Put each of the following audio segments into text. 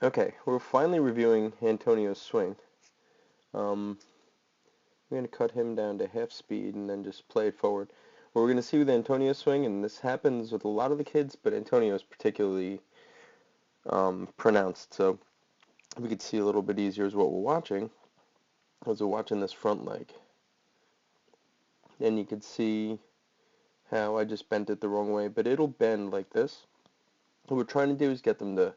Okay, we're finally reviewing Antonio's swing. Um, we're going to cut him down to half speed and then just play it forward. What we're going to see with Antonio's swing, and this happens with a lot of the kids, but Antonio's particularly pronounced. So we could see a little bit easier is what we're watching, as we're watching this front leg. And you can see how I just bent it the wrong way, but it'll bend like this. What we're trying to do is get them to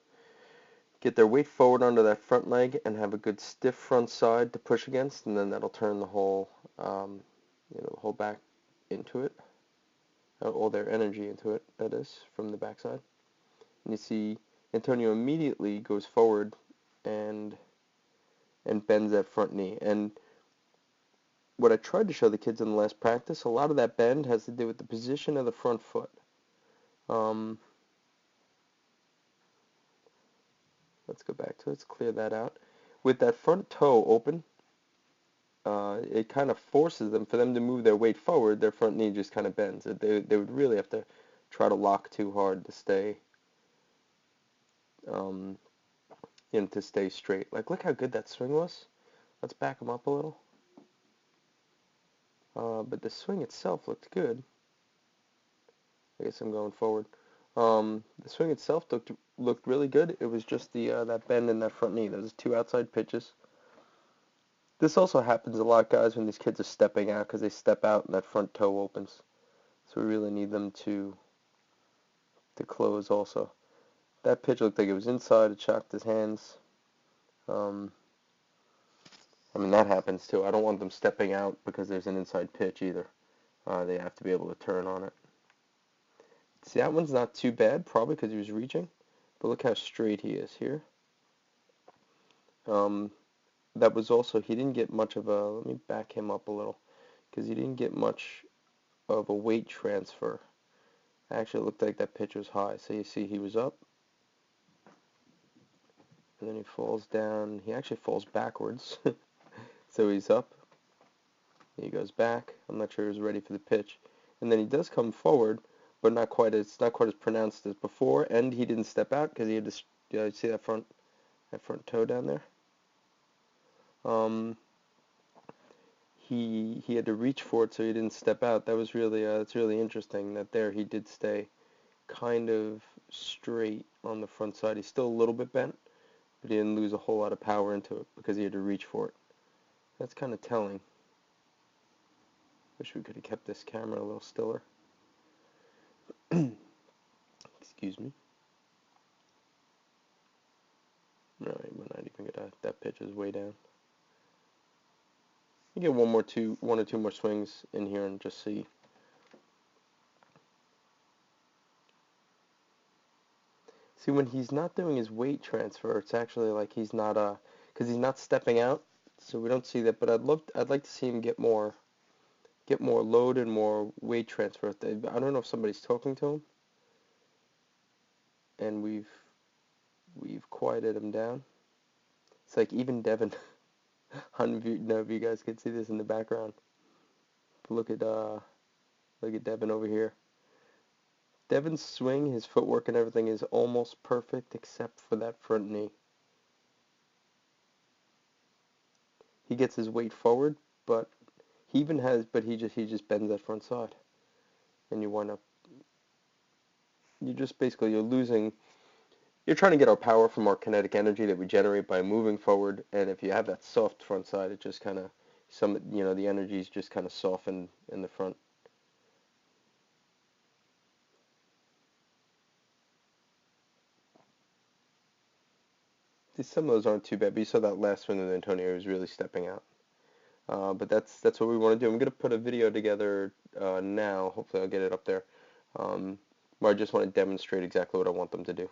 get their weight forward onto that front leg and have a good stiff front side to push against, and then that'll turn the whole, the whole back into it, all their energy into it, that is, from the backside. And you see Antonio immediately goes forward and bends that front knee. And what I tried to show the kids in the last practice, a lot of that bend has to do with the position of the front foot. Um, let's go back to it. Let's clear that out. With that front toe open, it kind of forces them, for them to move their weight forward, their front knee just kind of bends. They would really have to try to lock too hard to stay, um, to stay straight. Like, look how good that swing was. Let's back them up a little. But the swing itself looked good. I guess I'm going forward. The swing itself looked really good. It was just the that bend in that front knee. Those two outside pitches. This also happens a lot, guys, when these kids are stepping out, because they step out and that front toe opens. So we really need them to close also. That pitch looked like it was inside. It shocked his hands. Um, I mean, that happens too. I don't want them stepping out because there's an inside pitch either. They have to be able to turn on it. See, that one's not too bad, probably because he was reaching. But look how straight he is here. Um, that was also, he didn't get much of a, let me back him up a little, because he didn't get much of a weight transfer. Actually, it looked like that pitch was high. So you see he was up, and then he falls down. He actually falls backwards. So he's up, he goes back. I'm not sure he was ready for the pitch. And then he does come forward, but it's not quite as pronounced as before, and he didn't step out because he had to, see that front toe down there? Um, he had to reach for it, so he didn't step out. That was really that's really interesting that there he did stay kind of straight on the front side. He's still a little bit bent, but he didn't lose a whole lot of power into it because he had to reach for it. That's kind of telling. Wish we could have kept this camera a little stiller. Excuse me. No, we're not even gonna. That pitch is way down. You get one or two more swings in here and just see. See, when he's not doing his weight transfer, it's actually like he's not because he's not stepping out, so we don't see that. But I'd like to see him get more load and more weight transfer. I don't know if somebody's talking to him, and we've quieted him down. It's like even Devin. I don't know if you guys can see this in the background. But look at Devin over here. Devin's swing, his footwork and everything is almost perfect except for that front knee. He gets his weight forward, but he just bends that front side, and you wind up you just basically you're losing. You're trying to get our power from our kinetic energy that we generate by moving forward, and if you have that soft front side, it just kind of the energies just kind of soften in the front. Some of those aren't too bad, but you saw that last one with Antonio was really stepping out. But that's what we want to do. I'm going to put a video together now. Hopefully I'll get it up there. Where I just want to demonstrate exactly what I want them to do.